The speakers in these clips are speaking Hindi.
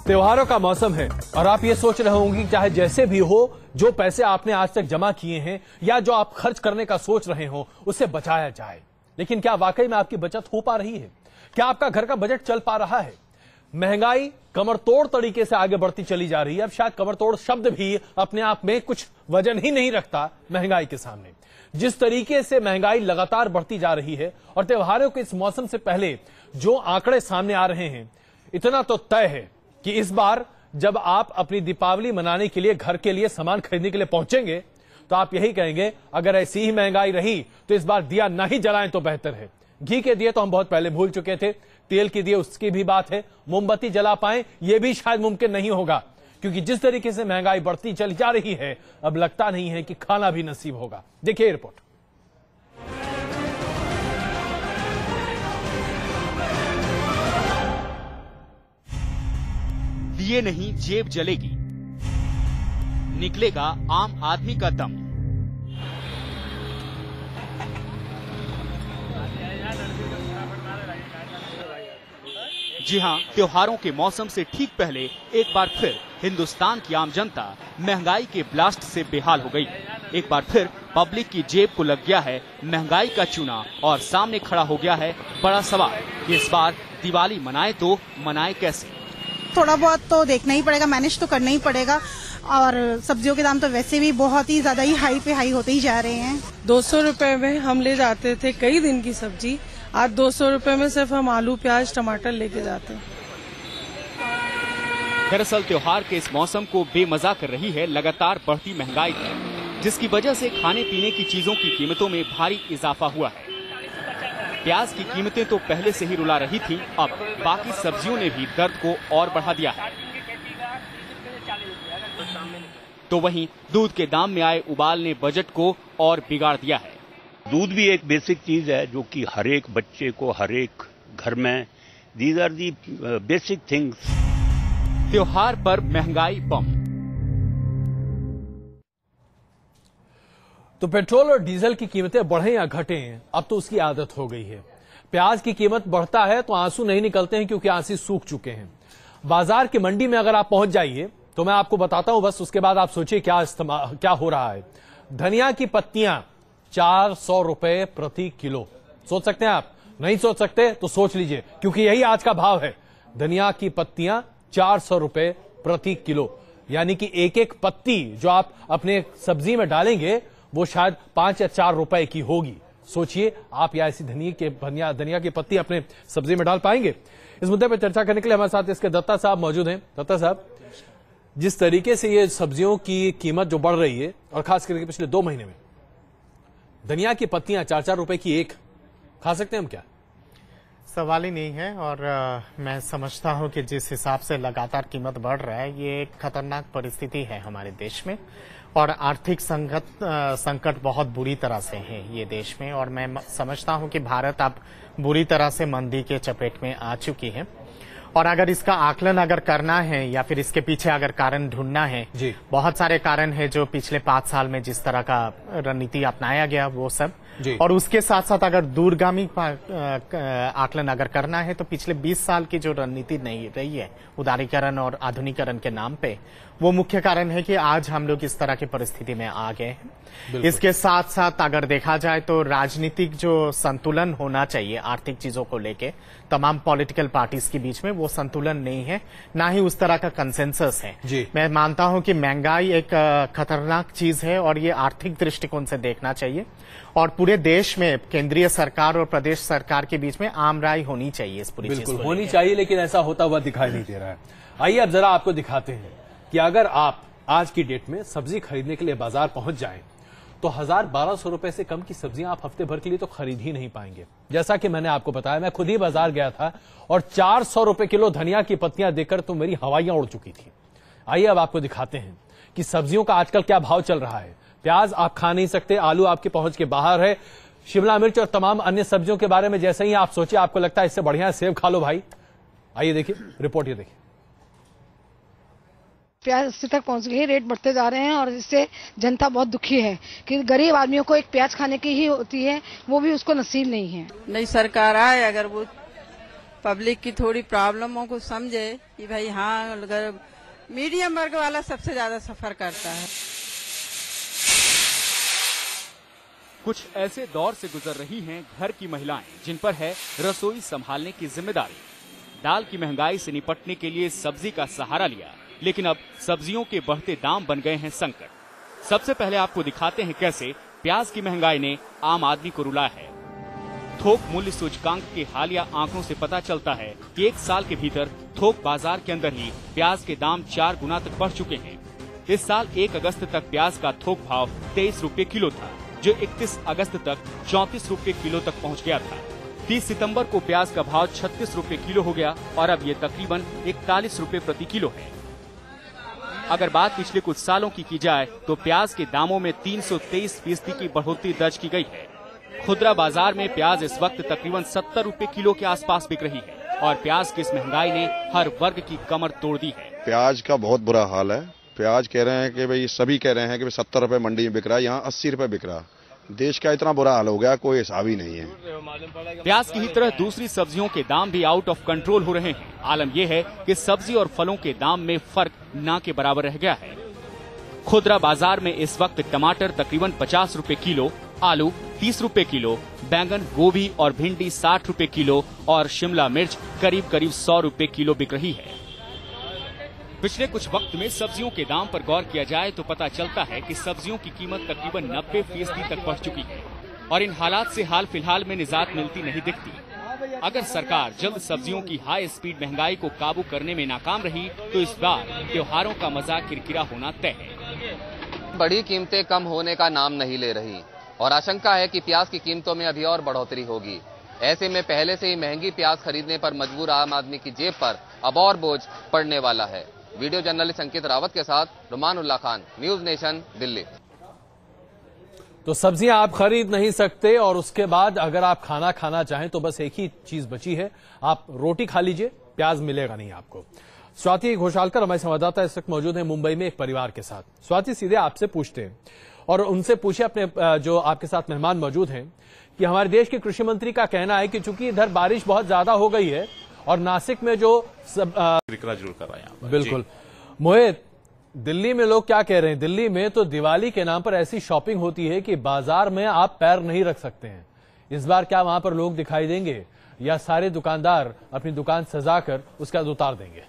त्योहारों का मौसम है और आप ये सोच रहे होंगे कि चाहे जैसे भी हो, जो पैसे आपने आज तक जमा किए हैं या जो आप खर्च करने का सोच रहे हो उसे बचाया जाए। लेकिन क्या वाकई में आपकी बचत हो पा रही है? क्या आपका घर का बजट चल पा रहा है? महंगाई कमरतोड़ तरीके से आगे बढ़ती चली जा रही है। अब शायद कमरतोड़ शब्द भी अपने आप में कुछ वजन ही नहीं रखता महंगाई के सामने। जिस तरीके से महंगाई लगातार बढ़ती जा रही है और त्योहारों के इस मौसम से पहले जो आंकड़े सामने आ रहे हैं, इतना तो तय है कि इस बार जब आप अपनी दीपावली मनाने के लिए घर के लिए सामान खरीदने के लिए पहुंचेंगे तो आप यही कहेंगे, अगर ऐसी ही महंगाई रही तो इस बार दिया ना ही जलाएं तो बेहतर है। घी के दिए तो हम बहुत पहले भूल चुके थे, तेल के दिए उसकी भी बात है, मोमबत्ती जला पाएं यह भी शायद मुमकिन नहीं होगा, क्योंकि जिस तरीके से महंगाई बढ़ती चली जा रही है अब लगता नहीं है कि खाना भी नसीब होगा। देखिए रिपोर्ट। दिए नहीं जेब जलेगी, निकलेगा आम आदमी का दम। जी हां, त्योहारों के मौसम से ठीक पहले एक बार फिर हिंदुस्तान की आम जनता महंगाई के ब्लास्ट से बेहाल हो गई। एक बार फिर पब्लिक की जेब को लग गया है महंगाई का चूना और सामने खड़ा हो गया है बड़ा सवाल कि इस बार दिवाली मनाए तो मनाए कैसे। थोड़ा बहुत तो देखना ही पड़ेगा, मैनेज तो करना ही पड़ेगा। और सब्जियों के दाम तो वैसे भी बहुत ही ज्यादा ही हाई पे हाई होते ही जा रहे हैं। 200 रुपए में हम ले जाते थे कई दिन की सब्जी, आज 200 रुपए में सिर्फ हम आलू प्याज टमाटर लेके जाते हैं। दरअसल त्योहार के इस मौसम को बेमजा कर रही है लगातार बढ़ती महंगाई, जिसकी वजह से खाने पीने की चीजों की कीमतों में भारी इजाफा हुआ है। प्याज की कीमतें तो पहले से ही रुला रही थी, अब बाकी सब्जियों ने भी दर्द को और बढ़ा दिया है। तो वहीं दूध के दाम में आए उबाल ने बजट को और बिगाड़ दिया है। दूध भी एक बेसिक चीज है जो कि हर एक बच्चे को हर एक घर में, these are the basic things. त्योहार पर महंगाई बम। तो पेट्रोल और डीजल की कीमतें बढ़े या घटें, अब तो उसकी आदत हो गई है। प्याज की कीमत बढ़ता है तो आंसू नहीं निकलते हैं, क्योंकि आंसू सूख चुके हैं। बाजार की मंडी में अगर आप पहुंच जाइए तो मैं आपको बताता हूं, बस उसके बाद आप सोचिए क्या हो रहा है। धनिया की पत्तियां 400 रुपए प्रति किलो। सोच सकते हैं आप? नहीं सोच सकते तो सोच लीजिए, क्योंकि यही आज का भाव है। धनिया की पत्तियां 400 रुपए प्रति किलो, यानी कि एक एक पत्ती जो आप अपने सब्जी में डालेंगे वो शायद 5 या 4 रुपए की होगी। सोचिए आप, या ऐसी धनिया की पत्ती अपने सब्जी में डाल पाएंगे? इस मुद्दे पर चर्चा करने के लिए हमारे साथ इसके दत्ता साहब मौजूद हैं। दत्ता साहब, जिस तरीके से ये सब्जियों की कीमत जो बढ़ रही है और खास करके पिछले 2 महीने में, धनिया की पत्तियां 4-4 रुपए की एक, खा सकते हैं हम क्या? सवाल ही नहीं है। और मैं समझता हूं कि जिस हिसाब से लगातार कीमत बढ़ रहा है, ये एक खतरनाक परिस्थिति है हमारे देश में और आर्थिक संकट बहुत बुरी तरह से है ये देश में। और मैं समझता हूं कि भारत अब बुरी तरह से मंदी के चपेट में आ चुकी है। और अगर इसका आकलन अगर करना है या फिर इसके पीछे अगर कारण ढूंढना है, बहुत सारे कारण है जो पिछले 5 साल में जिस तरह का रणनीति अपनाया गया वो सब, और उसके साथ साथ अगर दूरगामी आकलन अगर करना है तो पिछले 20 साल की जो रणनीति नहीं रही है उदारीकरण और आधुनिकीकरण के नाम पे, वो मुख्य कारण है कि आज हम लोग इस तरह की परिस्थिति में आ गए हैं। इसके साथ साथ अगर देखा जाए तो राजनीतिक जो संतुलन होना चाहिए आर्थिक चीजों को लेके तमाम पॉलिटिकल पार्टीज के बीच में, वो संतुलन नहीं है, ना ही उस तरह का कंसेंसस है। मैं मानता हूं कि महंगाई एक खतरनाक चीज है और ये आर्थिक दृष्टिकोण से देखना चाहिए और पूरे देश में केंद्रीय सरकार और प्रदेश सरकार के बीच में आम राय होनी चाहिए इस पूरी चीज को होनी चाहिए, लेकिन ऐसा होता हुआ दिखाई नहीं दे रहा है। आइए अब जरा आपको दिखाते हैं कि अगर आप आज की डेट में सब्जी खरीदने के लिए बाजार पहुंच जाएं तो 1000-1200 रुपए से कम की सब्जियां आप हफ्ते भर के लिए तो खरीद ही नहीं पाएंगे। जैसा कि मैंने आपको बताया, मैं खुद ही बाजार गया था और 400 रुपए किलो धनिया की पत्तियां देखकर तो मेरी हवाइयां उड़ चुकी थी। आइए अब आपको दिखाते हैं कि सब्जियों का आजकल क्या भाव चल रहा है। प्याज आप खा नहीं सकते, आलू आपकी पहुंच के बाहर है, शिमला मिर्च और तमाम अन्य सब्जियों के बारे में जैसे ही आप सोचिए आपको लगता है इससे बढ़िया सेब खा लो भाई। आइए देखिए रिपोर्ट, ये देखिए। प्याज 80 तक पहुंच गई, रेट बढ़ते जा रहे हैं और इससे जनता बहुत दुखी है कि गरीब आदमियों को एक प्याज खाने की ही होती है, वो भी उसको नसीब नहीं है। नई सरकार आए, अगर वो पब्लिक की थोड़ी प्रॉब्लमों को समझे कि भाई हाँ, अगर मीडियम वर्ग वाला सबसे ज्यादा सफर करता है। कुछ ऐसे दौर से गुजर रही हैं घर की महिलाएं जिन पर है रसोई संभालने की जिम्मेदारी। दाल की महंगाई से निपटने के लिए सब्जी का सहारा लिया, लेकिन अब सब्जियों के बढ़ते दाम बन गए हैं संकट। सबसे पहले आपको दिखाते हैं कैसे प्याज की महंगाई ने आम आदमी को रुलाया है। थोक मूल्य सूचकांक के हालिया आंकड़ों से पता चलता है कि एक साल के भीतर थोक बाजार के अंदर ही प्याज के दाम 4 गुना तक बढ़ चुके हैं। इस साल 1 अगस्त तक प्याज का थोक भाव 23 रुपए किलो था, जो 31 अगस्त तक 34 रुपए किलो तक पहुंच गया था। 30 सितंबर को प्याज का भाव 36 रुपए किलो हो गया और अब ये तकरीबन 41 रुपए प्रति किलो है। अगर बात पिछले कुछ सालों की जाए तो प्याज के दामों में 323% की बढ़ोतरी दर्ज की गई है। खुदरा बाजार में प्याज इस वक्त तकरीबन 70 रुपए किलो के आसपास बिक रही है और प्याज की इस महंगाई ने हर वर्ग की कमर तोड़ दी है। प्याज का बहुत बुरा हाल है। प्याज कह रहे हैं कि भाई, सभी कह रहे हैं कि 70 रुपए मंडी में बिक रहा है, यहाँ 80 रुपए बिक रहा। देश का इतना बुरा हाल हो गया, कोई हिसाब ही नहीं है। प्याज की ही तरह दूसरी सब्जियों के दाम भी आउट ऑफ कंट्रोल हो रहे हैं। आलम यह है कि सब्जी और फलों के दाम में फर्क ना के बराबर रह गया है। खुदरा बाजार में इस वक्त टमाटर तकरीबन 50 रुपए किलो, आलू 30 रुपए किलो, बैंगन, गोभी और भिंडी 60 रुपए किलो और शिमला मिर्च करीब 100 रुपए किलो बिक रही है। पिछले कुछ वक्त में सब्जियों के दाम पर गौर किया जाए तो पता चलता है कि सब्जियों की कीमत तकरीबन 90% तक बढ़ चुकी है और इन हालात से हाल फिलहाल में निजात मिलती नहीं दिखती। अगर सरकार जल्द सब्जियों की हाई स्पीड महंगाई को काबू करने में नाकाम रही तो इस बार त्योहारों का मजा किरकिरा होना तय है। बड़ी कीमतें कम होने का नाम नहीं ले रही और आशंका है कि प्याज की कीमतों में अभी और बढ़ोतरी होगी। ऐसे में पहले से ही महंगी प्याज खरीदने पर मजबूर आम आदमी की जेब पर अब और बोझ पड़ने वाला है। वीडियो जर्नलिस्ट अंकित रावत के साथ रुमानुल्लाह खान, न्यूज नेशन, दिल्ली। तो सब्जियां आप खरीद नहीं सकते और उसके बाद अगर आप खाना खाना चाहें तो बस एक ही चीज बची है, आप रोटी खा लीजिए, प्याज मिलेगा नहीं आपको। स्वाति घोषालकर हमारे संवाददाता इस वक्त मौजूद है मुंबई में एक परिवार के साथ। स्वाति, सीधे आपसे पूछते हैं और उनसे पूछे अपने जो आपके साथ मेहमान मौजूद हैं कि हमारे देश के कृषि मंत्री का कहना है कि चूंकि इधर बारिश बहुत ज्यादा हो गई है और नासिक में जो जरूर कर रहा है। बिल्कुल मोहित, दिल्ली में लोग क्या कह रहे हैं? दिल्ली में तो दिवाली के नाम पर ऐसी शॉपिंग होती है कि बाजार में आप पैर नहीं रख सकते हैं। इस बार क्या वहां पर लोग दिखाई देंगे या सारे दुकानदार अपनी दुकान सजाकर उसके बाद उतार देंगे?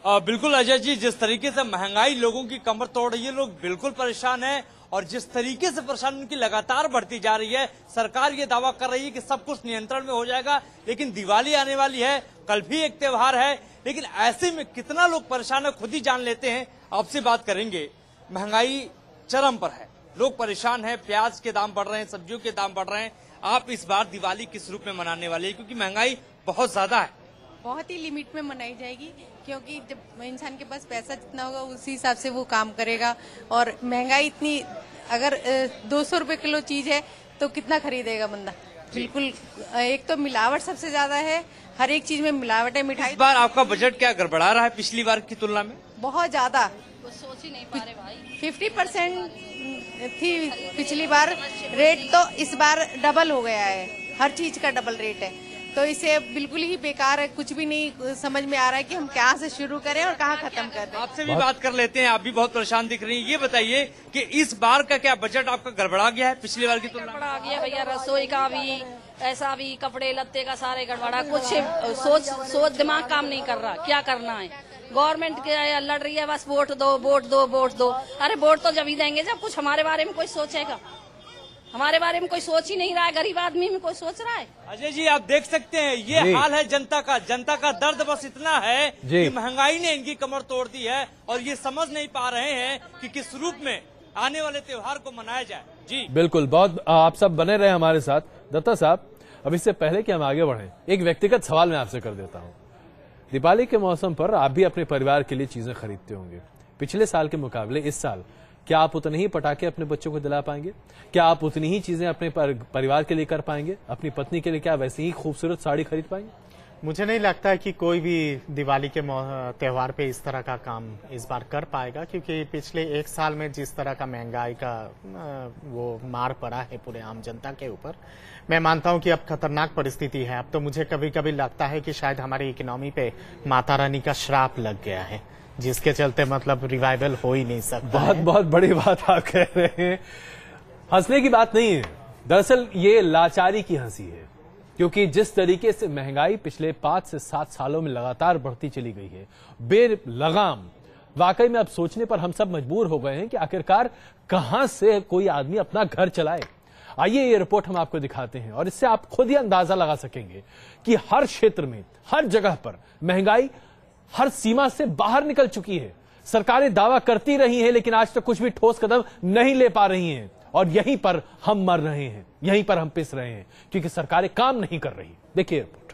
बिल्कुल अजय जी, जिस तरीके से महंगाई लोगों की कमर तोड़ रही है, लोग बिल्कुल परेशान हैं और जिस तरीके से परेशानी उनकी लगातार बढ़ती जा रही है। सरकार ये दावा कर रही है कि सब कुछ नियंत्रण में हो जाएगा, लेकिन दिवाली आने वाली है, कल भी एक त्योहार है, लेकिन ऐसे में कितना लोग परेशान है खुद ही जान लेते हैं। आपसे बात करेंगे। महंगाई चरम पर है, लोग परेशान हैं, प्याज के दाम बढ़ रहे हैं, सब्जियों के दाम बढ़ रहे हैं। आप इस बार दिवाली किस रूप में मनाने वाले हैं, क्योंकि महंगाई बहुत ज्यादा है? बहुत ही लिमिट में मनाई जाएगी, क्योंकि जब इंसान के पास पैसा जितना होगा उसी हिसाब से वो काम करेगा। और महंगाई इतनी, अगर 200 रुपए किलो चीज है तो कितना खरीदेगा बंदा? बिल्कुल, एक तो मिलावट सबसे ज्यादा है, हर एक चीज में मिलावट है। मिठाई इस बार आपका बजट क्या गड़बड़ा रहा है पिछली बार की तुलना में? बहुत ज्यादा, कुछ सोच ही नहीं पा रहे भाई। 50% थी पिछली बार रेट, तो इस बार डबल हो गया है, हर चीज का डबल रेट है। तो इसे बिल्कुल ही बेकार है, कुछ भी नहीं समझ में आ रहा है कि हम कहाँ से शुरू करें और कहाँ खत्म कर दें। आपसे भी बात कर लेते हैं, आप भी बहुत परेशान दिख रही हैं। ये बताइए कि इस बार का क्या बजट आपका गड़बड़ा गया है पिछली बार की तुलना में? गड़बड़ा गया भैया, रसोई का भी ऐसा भी, कपड़े लत्ते का सारे गड़बड़ा। कुछ सोच दिमाग काम नहीं कर रहा, क्या करना है। गवर्नमेंट के लड़ रही है, बस वोट दो वोट दो वोट दो। अरे वोट तो जब ही देंगे जब कुछ हमारे बारे में कोई सोचेगा। हमारे बारे में कोई सोच ही नहीं रहा है, गरीब आदमी में कोई सोच रहा है? अजय जी, आप देख सकते हैं ये हाल है जनता का। जनता का दर्द बस इतना है कि महंगाई ने इनकी कमर तोड़ दी है और ये समझ नहीं पा रहे हैं कि किस रूप में आने वाले त्योहार को मनाया जाए। जी बिल्कुल, बहुत आप सब बने रहे हमारे साथ। दत्ता साहब, अब इससे पहले कि हम आगे बढ़ें, एक व्यक्तिगत सवाल मैं आपसे कर देता हूँ। दीपावली के मौसम पर आप भी अपने परिवार के लिए चीजें खरीदते होंगे। पिछले साल के मुकाबले इस साल क्या आप उतने ही पटाखे अपने बच्चों को दिला पाएंगे? क्या आप उतनी ही चीजें अपने परिवार के लिए कर पाएंगे? अपनी पत्नी के लिए क्या वैसी ही खूबसूरत साड़ी खरीद पाएंगे? मुझे नहीं लगता है कि कोई भी दिवाली के त्यौहार पे इस तरह का काम इस बार कर पाएगा, क्योंकि पिछले एक साल में जिस तरह का महंगाई का वो मार पड़ा है पूरे आम जनता के ऊपर, मैं मानता हूं कि अब खतरनाक परिस्थिति है। अब तो मुझे कभी कभी लगता है कि शायद हमारी इकोनॉमी पे माता रानी का श्राप लग गया है, जिसके चलते मतलब रिवाइवल हो ही नहीं सकता। बहुत बड़ी बात आप कह रहे हैं। हंसने की बात नहीं है, दरअसल ये लाचारी की हंसी है, क्योंकि जिस तरीके से महंगाई पिछले 5 से 7 सालों में लगातार बढ़ती चली गई है बेलगाम, वाकई में अब सोचने पर हम सब मजबूर हो गए हैं कि आखिरकार कहां से कोई आदमी अपना घर चलाए। आइए ये रिपोर्ट हम आपको दिखाते हैं और इससे आप खुद ही अंदाजा लगा सकेंगे कि हर क्षेत्र में, हर जगह पर महंगाई हर सीमा से बाहर निकल चुकी है। सरकारें दावा करती रही हैं, लेकिन आज तक कुछ भी ठोस कदम नहीं ले पा रही हैं और यहीं पर हम मर रहे हैं, यहीं पर हम पिस रहे हैं, क्योंकि सरकारें काम नहीं कर रही। देखिए रिपोर्ट।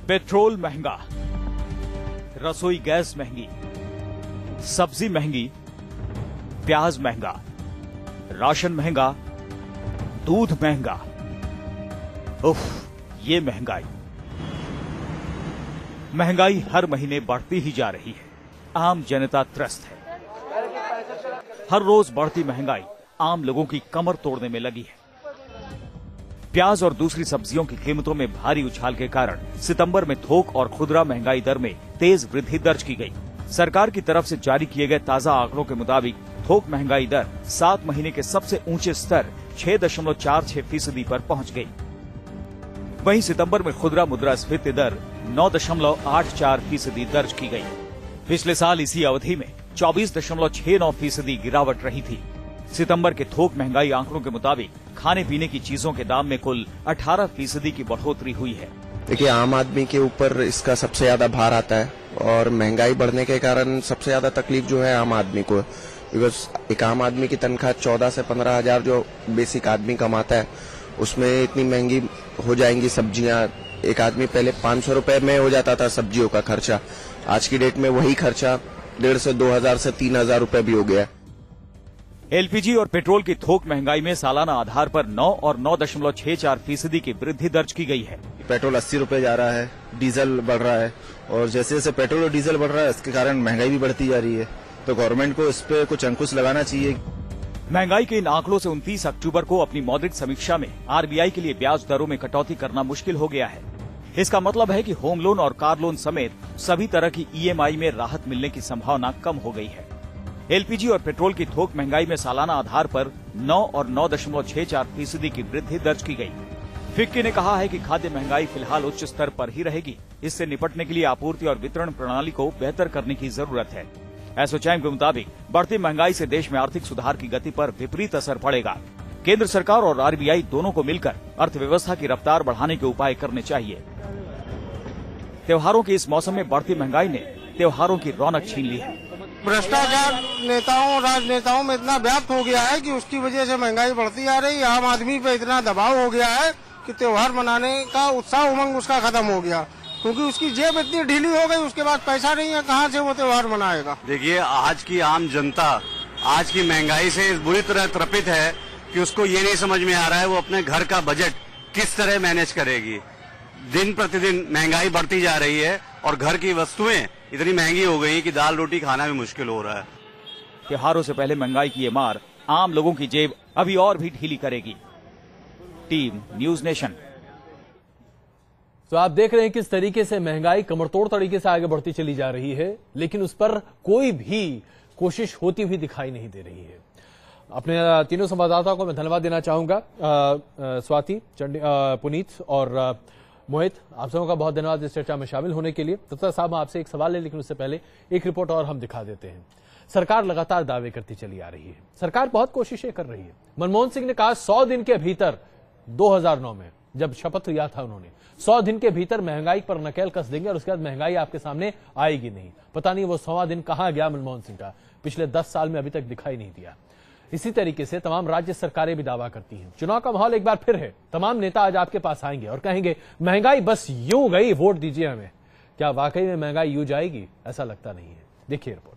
पेट्रोल महंगा, रसोई गैस महंगी, सब्जी महंगी, प्याज महंगा, राशन महंगा, दूध महंगा। उफ, ये महंगाई हर महीने बढ़ती ही जा रही है। आम जनता त्रस्त है। हर रोज बढ़ती महंगाई आम लोगों की कमर तोड़ने में लगी है। प्याज और दूसरी सब्जियों की कीमतों में भारी उछाल के कारण सितंबर में थोक और खुदरा महंगाई दर में तेज वृद्धि दर्ज की गई। सरकार की तरफ से जारी किए गए ताजा आंकड़ों के मुताबिक थोक महंगाई दर 7 महीने के सबसे ऊंचे स्तर 6.46% पर पहुंच गई। वहीं सितंबर में खुदरा मुद्रास्फीति दर 9.84% दर्ज की गई। पिछले साल इसी अवधि में 24.69% गिरावट रही थी। सितंबर के थोक महंगाई आंकड़ों के मुताबिक खाने पीने की चीजों के दाम में कुल 18% की बढ़ोतरी हुई है। देखिए, आम आदमी के ऊपर इसका सबसे ज्यादा भार आता है और महंगाई बढ़ने के कारण सबसे ज्यादा तकलीफ जो है आम आदमी को, बिकॉज एक आम आदमी की तनख्वाह 14 से 15 हजार जो बेसिक आदमी कमाता है, उसमें इतनी महंगी हो जाएंगी सब्जियां। एक आदमी पहले 500 रुपए में हो जाता था सब्जियों का खर्चा, आज की डेट में वही खर्चा 1,500 से 2,000 से 3,000 रुपए भी हो गया। एलपीजी और पेट्रोल की थोक महंगाई में सालाना आधार पर 9 और 9.64% की वृद्धि दर्ज की गई है। पेट्रोल 80 रुपए जा रहा है, डीजल बढ़ रहा है, और जैसे जैसे पेट्रोल और डीजल बढ़ रहा है इसके कारण महंगाई भी बढ़ती जा रही है। तो गवर्नमेंट को इस पे कुछ अंकुश लगाना चाहिए। महंगाई के इन आंकड़ों से 29 अक्टूबर को अपनी मौद्रिक समीक्षा में आरबीआई के लिए ब्याज दरों में कटौती करना मुश्किल हो गया है। इसका मतलब है कि होम लोन और कार लोन समेत सभी तरह की ईएमआई में राहत मिलने की संभावना कम हो गई है। एलपीजी और पेट्रोल की थोक महंगाई में सालाना आधार पर 9 और 9.64% की वृद्धि दर्ज की गई। फिक्की ने कहा है कि खाद्य महंगाई फिलहाल उच्च स्तर पर ही रहेगी। इससे निपटने के लिए आपूर्ति और वितरण प्रणाली को बेहतर करने की जरूरत है। एसोचैम के मुताबिक बढ़ती महंगाई से देश में आर्थिक सुधार की गति पर विपरीत असर पड़ेगा। केंद्र सरकार और आरबीआई दोनों को मिलकर अर्थव्यवस्था की रफ्तार बढ़ाने के उपाय करने चाहिए। त्योहारों के इस मौसम में बढ़ती महंगाई ने त्योहारों की रौनक छीन ली है। भ्रष्टाचार नेताओं और राजनेताओं में इतना व्याप्त हो गया है कि उसकी वजह से महंगाई बढ़ती जा रही है। आम आदमी पे इतना दबाव हो गया है कि त्योहार मनाने का उत्साह उमंग उसका खत्म हो गया, क्योंकि उसकी जेब इतनी ढीली हो गई, उसके बाद पैसा नहीं है, कहाँ से वो त्योहार मनाएगा। देखिए, आज की आम जनता आज की महंगाई से बुरी तरह त्रपित है कि उसको ये नहीं समझ में आ रहा है वो अपने घर का बजट किस तरह मैनेज करेगी। दिन प्रतिदिन महंगाई बढ़ती जा रही है और घर की वस्तुएं इतनी महंगी हो गई कि दाल रोटी खाना भी मुश्किल हो रहा है। त्योहारों से पहले महंगाई की ये मार आम लोगों की जेब अभी और भी ढीली करेगी। Team news nation. तो आप देख रहे हैं किस तरीके से महंगाई कमरतोड़ तरीके से आगे बढ़ती चली जा रही है, लेकिन उस पर कोई भी कोशिश होती हुई दिखाई नहीं दे रही है। अपने तीनों संवाददाताओं को मैं धन्यवाद देना चाहूंगा, स्वाति, पुनीत और मोहित, आप सबों का बहुत धन्यवाद इस चर्चा में शामिल होने के लिए। दत्ता साहब, आपसे एक सवाल है, लेकिन उससे पहले एक रिपोर्ट और हम दिखा देते हैं। सरकार लगातार दावे करती चली आ रही है, सरकार बहुत कोशिशें कर रही है। मनमोहन सिंह ने कहा 100 दिन के भीतर, 2009 में जब शपथ लिया था उन्होंने, 100 दिन के भीतर महंगाई पर नकेल कस देंगे और उसके बाद महंगाई आपके सामने आएगी नहीं। पता नहीं वो 100वां दिन कहां गया मनमोहन सिंह का, पिछले 10 साल में अभी तक दिखाई नहीं दिया। इसी तरीके से तमाम राज्य सरकारें भी दावा करती हैं। चुनाव का माहौल एक बार फिर है, तमाम नेता आज आपके पास आएंगे और कहेंगे महंगाई बस यूं गई, वोट दीजिए हमें। क्या वाकई में महंगाई यूं जाएगी? ऐसा लगता नहीं है। देखिए रिपोर्ट।